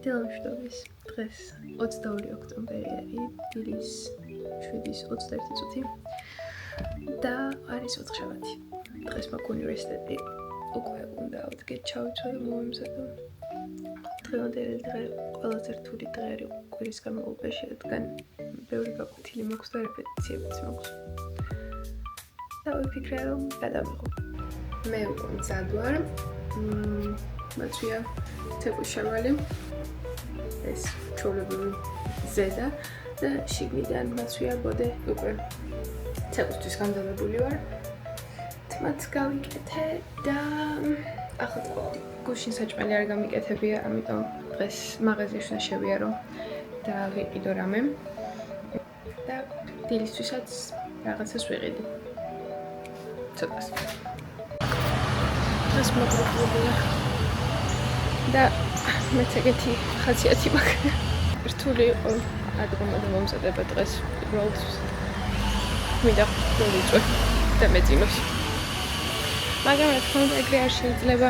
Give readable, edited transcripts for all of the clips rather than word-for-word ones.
დილამშვიდობის დღეს 22 ოქტომბერი დილის 7:21 წუთი და არის ოთხშაბათი. დღეს მაქვს უნივერსიტეტი, უკვე უნდა ავდგე ჩავიცვა და მოვემზადო. დღევანდელი დღე ყველაზე რთული დღე არის კვირის განმავლობაში, რადგან ბევრი გაკვეთილი მაქვს და რეპეტიციებიც მაქვს. და ვიფიქრე რომ გადავიღო. მე უკვე მზად ვარ. მაწვია თეფუს შევალი. ეს ჩვეულებრივი ზედა და შიგნიდან მაწვია ბოდე უკვე თეფუსთვის გამზადებული ვარ. თმაც გავიკეთე და ახლა გუშინ საჭმელი არ გამიკეთებია, ამიტომ დღეს მაღაზიაში უნდა შევიარო და ვიყიდო რამე. და დილისთვისაც რაღაცას ვიყიდი. ცოტას. დღეს მოგროვია. და მეც ეგეთი ხასიათი მაქვს. რთული იყო ადგომა და მომზადება დღეს. უბრალოდ მინდა დავიწვე და მეძინოს. მაგრამ რა თქმა უნდა ეგრე არ შეიძლება.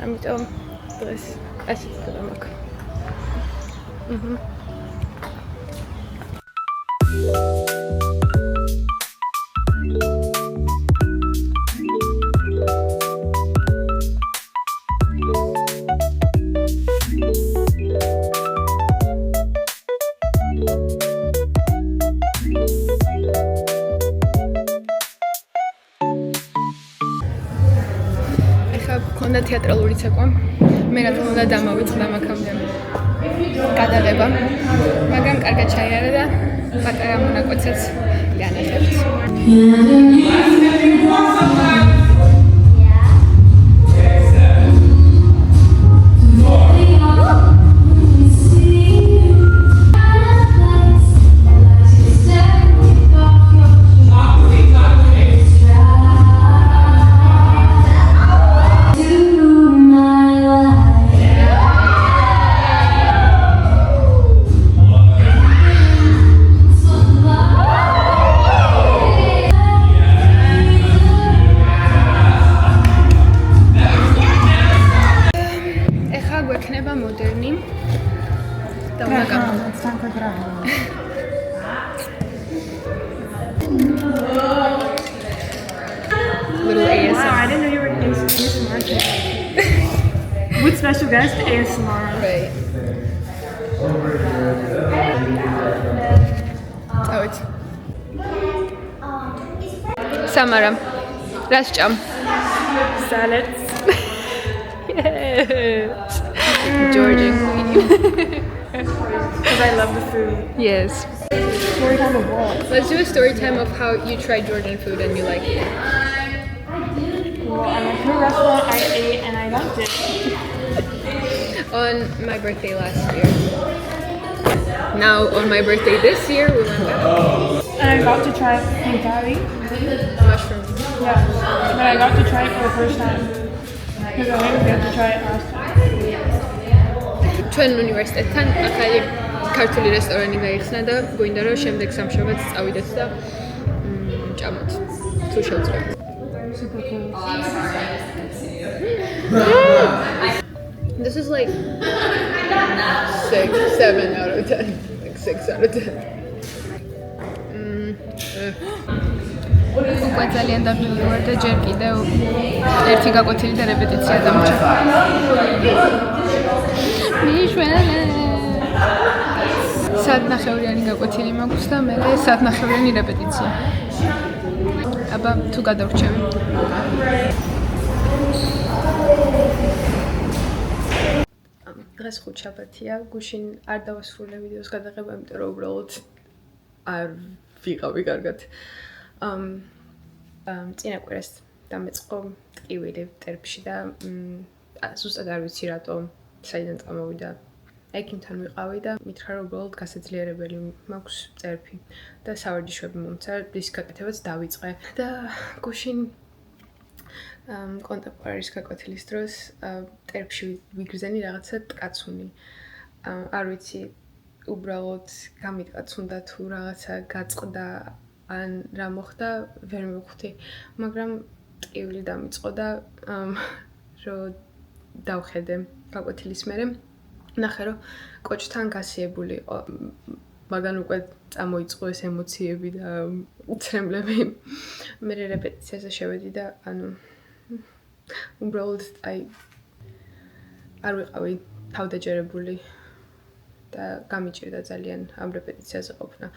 ამიტომ დღეს ასეთ დღე მაქვს. Conda teatraluri ცეკვა. მე რა თქმა უნდა დამავიწყდა მაგამდე გადაღება. მაგრამ კარგად ჩაიარა და პატარა მონაკვეთსაც განახებთ. Moderni. Da una camera. Stanco bravo. Little ASMR. Wow, I didn't know you were an ASMR today. With special guest ASMR. Right. Oh, it's Samara. Rasjam. Salads. Yes. Georgian queen. Because I love the food. Yes. Story time of what? Let's do a story time of how you tried Georgian food and you like it. Well, I went to a restaurant I ate and I loved it. On my birthday last year. Now on my birthday this year we went back. And I got to try Hintari. Mushrooms. Yeah. But I got to try it for the first time. Because I didn't get to try it last time. ჩვენ უნივერსიტეტთან ახალი ქართული რესტორანი გაიხსნა და გვინდა რომ შემდეგ სამშაბათს წავიდეთ და ჭამოთ. თუ შევძლებთ. Super cool. This is like 6, 7 out of 10. Like 6 out of 10. უკვე ძალიან დაბილი ვარ და ჯერ კიდევ ერთი გაკვეთილი და რეპეტიცია დამჭა. მიშვენე. საათნახევრიანი გაკვეთილი მაქვს და მე საათნახევრიანი რეპეტიცია. აბა თუ გადავრჩევი. დღეს ხუთშაბათია, გუშინ არ დავასრულე ვიდეოს გადაღება, იმიტომ რომ უბრალოდ არ ვიყავი კარგად. წინა კვირას დამეწყო ტკივილი ტერფში და ზუსტად არ ვიცი რატომ საიდან წამოვიდა. ექიმთან ვიყავი და მითხრა რომ უბრალოდ გასაძლიერებელი მაქვს წერფი და სავარჯიშოები მომცა, რის გაკეთებაც დავიწყე. და გუშინ კონტემპორარის გაკვეთილის დროს ტერფში ვიგრძენი რაღაცა ტკაცუნი. არ ვიცი უბრალოდ გამიტკაცუნდა თუ რაღაცა გაწყდა ან რა მოხდა, ვერ მივხვდი, მაგრამ ტკივილი დამიწყო და რომ დავხედე გაკვეთილის მერე ნახე რომ კოჭთან გასიებული იყო მაგან უკვე წამოიწყო ეს ემოციები და უცრემლები მე რეპეტიციაზე შევედი და ანუ უბრალოდ აი არ ვიყავი თავდაჯერებული და გამიჭირდა ძალიან ამ რეპეტიციაზე ყოფნა.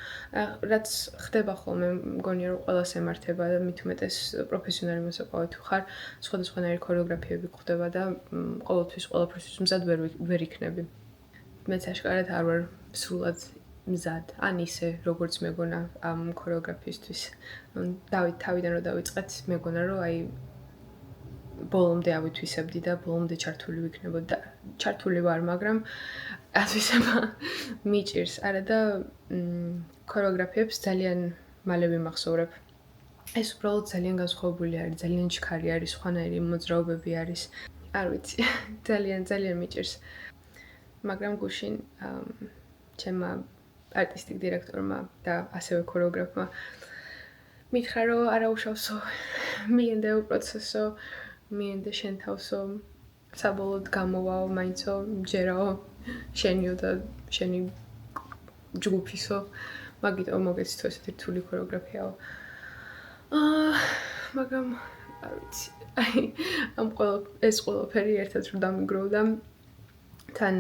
რაც ხდება ხოლმე, მგონია რომ ყველას ემართება და მით უმეტეს პროფესიონალი მოსაყვავი თუ ხარ, სხვადასხვანაირი ქორეოგრაფიები გვხდება და ყოველთვის ყველაფერთვის მზად ვერ იქნები. მეც აშკარად არ ვარ სრულად მზად, ან ისე როგორც მეგონა ამ ქორეოგრაფიისთვის. თავიდან რომ დავიწყეთ, მეგონა რომ აი ბოლომდე ავითვისებდი და ბოლომდე ჩართული ვიქნებოდი და ჩართული ვარ, მაგრამ ათვისება მიჭირს. არა და ქორეოგრაფიებს ძალიან მალე ვიმახსოვრებ. ეს უბრალოდ ძალიან განსხვავებული არის, ძალიან ჩქარი არის, სხვანაირი მოძრაობები არის. არ ვიცი, ძალიან მიჭირს. მაგრამ გუშინ ჩემმა არტისტიკ დირექტორმა და ასევე ქორეოგრაფმა მითხრა რომ არა უშავსო, მიენდეო პროცესო, მიენდე შენ თავსო, საბოლოოდ გამოვაო, მაინცო, ჯერაო, შენიო და შენი ჯგუფისო, მაგიტომ მოგეცითო ესეთი რთული ქორეოგრაფიაო. მაგრამ არ ვიცი, აი ამ ეს ყველაფერი ერთად რომ დამიგროვდა თან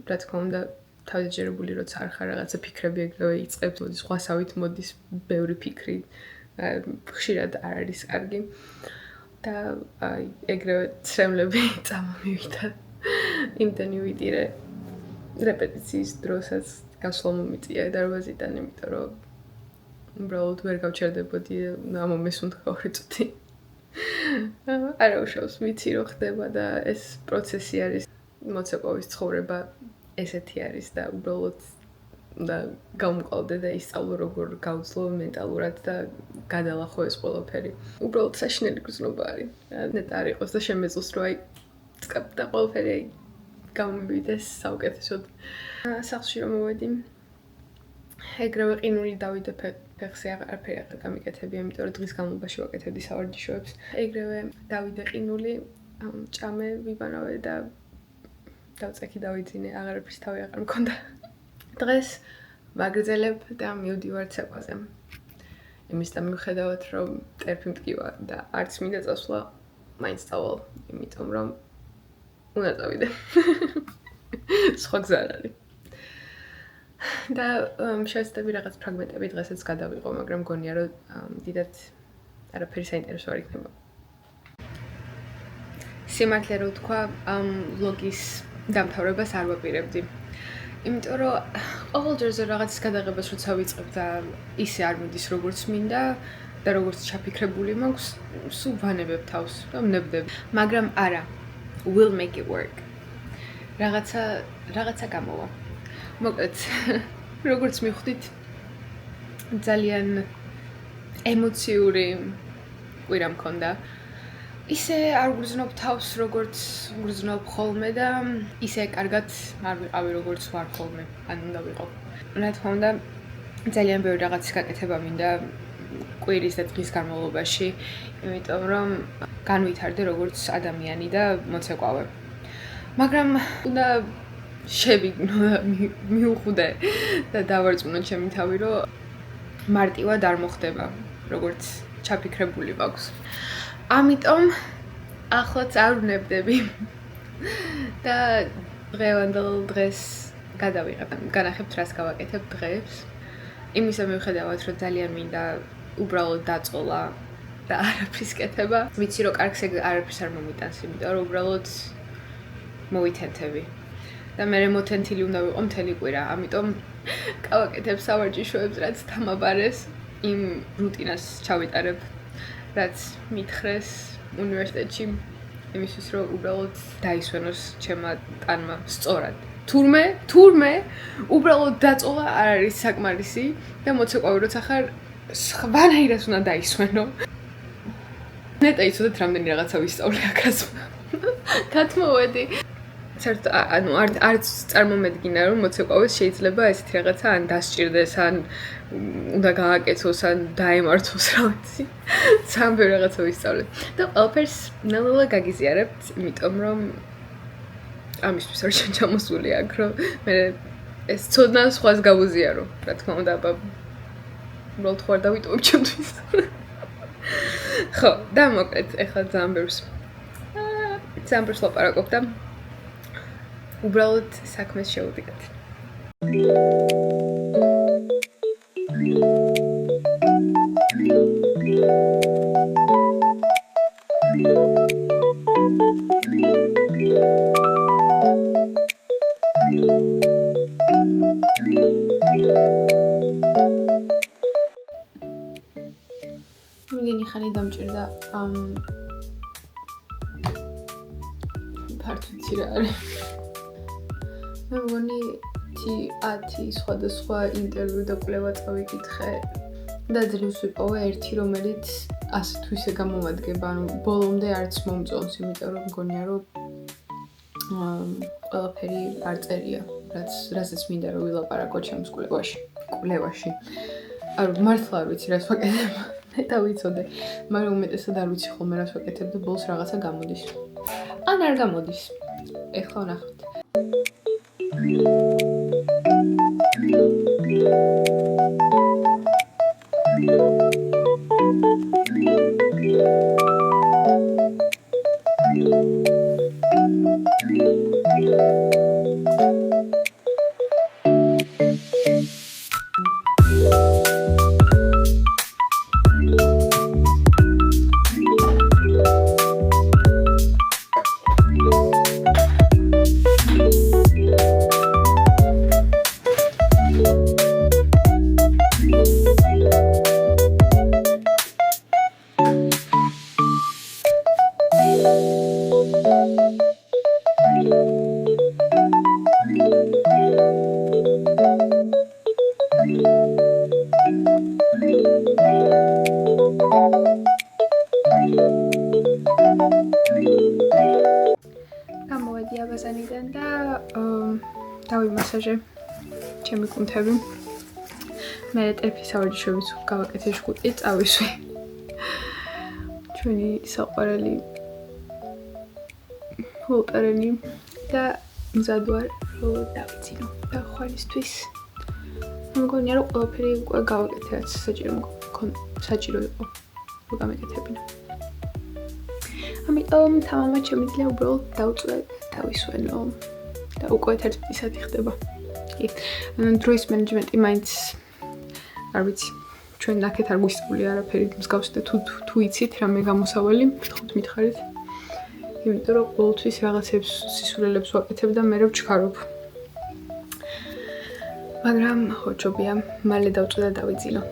რა თქმა უნდა თავდაჯერებული როცა არ ხარ რაღაცა ფიქრები ეგრევე იწყებს, მოდის ღვასავით მოდის ბევრი ფიქრი, ხშირად არ არის კარგი და აი ეგრევე ცრემლები წამომივიდა. იმდენი ვიდირე რეპეტიციის დროსაც გასვლა მომიწია დარბაზიდან, იმიტომ რომ უბრალოდ ვერ გავჩერდებოდი და მომესუნთქა 2 წუთი. არა უშავს, ვიცი რომ ხდება და ეს პროცესი არის. მოცეკვავის ცხოვრება ესეთი არის და უბრალოდ და გამყავდე და ისწავლო როგორ გავძლო მენტალურად და გადალახო ეს ყველაფერი. უბრალოდ საშინელი გრძნობა არის. ნეტა არ იყოს და შემეძლოს რომ აი და ყველაფერი აი გამომივიდეს საუკეთესოდ. სახლში რომ მოვედი ეგრევე ყინული დავიდე ფეხზე არაფერი აღარ გამიკეთებია, იმიტომ რომ დღის განმავლობაში ვაკეთებდი სავარჯიშოებს. ეგრევე დავიდე ყინული, ჭამე ვიბანავე და დავწექი დავიძინე, აღარაფრის თავი აღარ მქონდა. დღეს ვაგრძელებ და მივდივარ ცეკვაზე. იმისთან მიუხედავად, რომ ტერფი მტკივა და არც მინდა წასვლა, მაინც წავალ, იმიტომ რომ უნდა წავიდე. სხვა გზა არ არის. და შევეცდები რაღაც ფრაგმენტები დღესაც გადავიღო, მაგრამ მგონია რომ დიდად არაფერი საინტერესო არ იქნება. სიმართლე რო ვთქვა, ამ ვლოგის დამთავრებას არ ვაპირებდი. იმიტომ რომ ყოველ ჯერზე რაღაცის გადაღებას როცა ვიწყებ და ისე არ მიდის როგორც მინდა და როგორც ჩაფიქრებული მაქვს, სულ ვანებებ თავს და ვნებდები. მაგრამ არა, will make it work. რაღაცა გამოვა. მოკლედ, როგორც მიხვდით, ძალიან ემოციური კვირა მქონდა. ისე არ ვგრძნობ თავს, როგორც ვგრძნობ ხოლმე და ისე კარგად არ ვიყავი, როგორც ვარ ხოლმე, ან უნდა ვიყო. რა თქმა უნდა, ძალიან ბევრი რაღაცის გაკეთება მინდა კვირის და დღის განმავლობაში, იმიტომ რომ განვითარდე როგორც ადამიანი და მოცეკვავე. მაგრამ უნდა შევიგნო და მიუხვდე და დავარწმუნო ჩემი თავი, რომ მარტივად არ მოხდება, როგორც ჩაფიქრებული მაქვს. ამიტომ ახლაც არ ვნებდები და დღევანდელ დღეს გადავიღებ. განახებთ რას გავაკეთებ დღეს. იმისა მიუხედავად, რომ ძალიან მინდა უბრალოდ დაწყოლა და არაფრის კეთება. ვიცი რომ კარგს არაფრის არ მომიტანს, იმიტომ რომ უბრალოდ მოვითენთები. და მე მოტენთილი უნდა ვიყო მთელი კვირა. ამიტომ გავაკეთებ სავარჯიშოებს, რაც თამაბარეს, იმ რუტინას ჩავიტარებ, რაც მითხრეს უნივერსიტეტში, იმისთვის რომ უბრალოდ დაისვენოს ჩემმა ტანმა სწორად. თურმე უბრალოდ დაწოლა არ არის საკმარისი და მოცეკვავი როცა ხარ სხვანაირად უნდა დაისვენო. ნეტა იცოდეთ რამდენი რაღაცა ვისწავლე აქაც. გათმოვედი. საერთოდ ანუ არც წარმომედგინა რომ მოცეკვავეს შეიძლება ესეთი რაღაცა ან დასჭირდეს, ან უნდა გააკეთოს, ან დაემართოს რა ვიცი. ძალიან ბევრი რაღაცა ვისწავლე. და ყველაფერს ნელ-ნელა გაგიზიარებთ, იმიტომ რომ ამისთვის არ ჩამოსული აქ, რომ მე ეს ცოდნა სხვას გავუზიარო, რა თქმა უნდა, აბა უბრალოდ ხوار დავიტოვებ ჩემთვის. ხო, და მოკლედ, ეხლა ძალიან ბევრს ლაპარაკობ და უბრალოდ საქმეს შევდივართ. მიგინი ხანი დამჭირდა ფართვიცი რა არის. მე მგონი 10 სხვადასხვა ინტერვიუ და კვლევა წავიკითხე და ძლივს ვიპოვე ერთი, რომელიც ასე თუ ისე გამომადგება, ანუ ბოლომდე არც მომწონს, იმიტომ რომ მგონია, რომ ყველაფერი არ წერია, რასაც მინდა რომ ვილაპარაკო ჩემს კვლევაში. არ მართლა არ ვიცი, რას ვაკეთებ. მე დავიცოდე, მაგრამ უმეტესად არ ვიცი ხოლმე რას ვაკეთებ და ბოლოს რაღაცა გამოდის. ან არ გამოდის. ეხლა ვნახავთ. გამოვედი აბაზანიდან და დავიმასაჟე ჩემი კუნთები. მე ტერფის ავარჯიშების გავაკეთე შკუტი, წავისვი. ჩვენი საყვარელი ვოლტარენი და მზად ვარ რომ დავიცინო და ხვალისთვის. მგონია რომ ყველაფერი უკვე გავაკეთე, რაც საჭირო იყო რომ გამეკეთებინა. ამიტომ თამამად შემიძლია უბრალოდ დავწვე და დავისვენო და უკვე 11 საათი ხდება. კი, დროის მენეჯმენტი მაინც არ ვიცი, ჩვენ ნახეთ არ გვისწავლი არაფერი მსგავსი და თუ იცით რამე გამოსავალი, გთხოვთ მითხარით. იმიტომ რომ ყოველთვის რაღაცებს სისულელებს ვაკეთებ და მე ვჩქარობ. მაგრამ ხო ჯობია, მალე დავწვე და დავიძინო.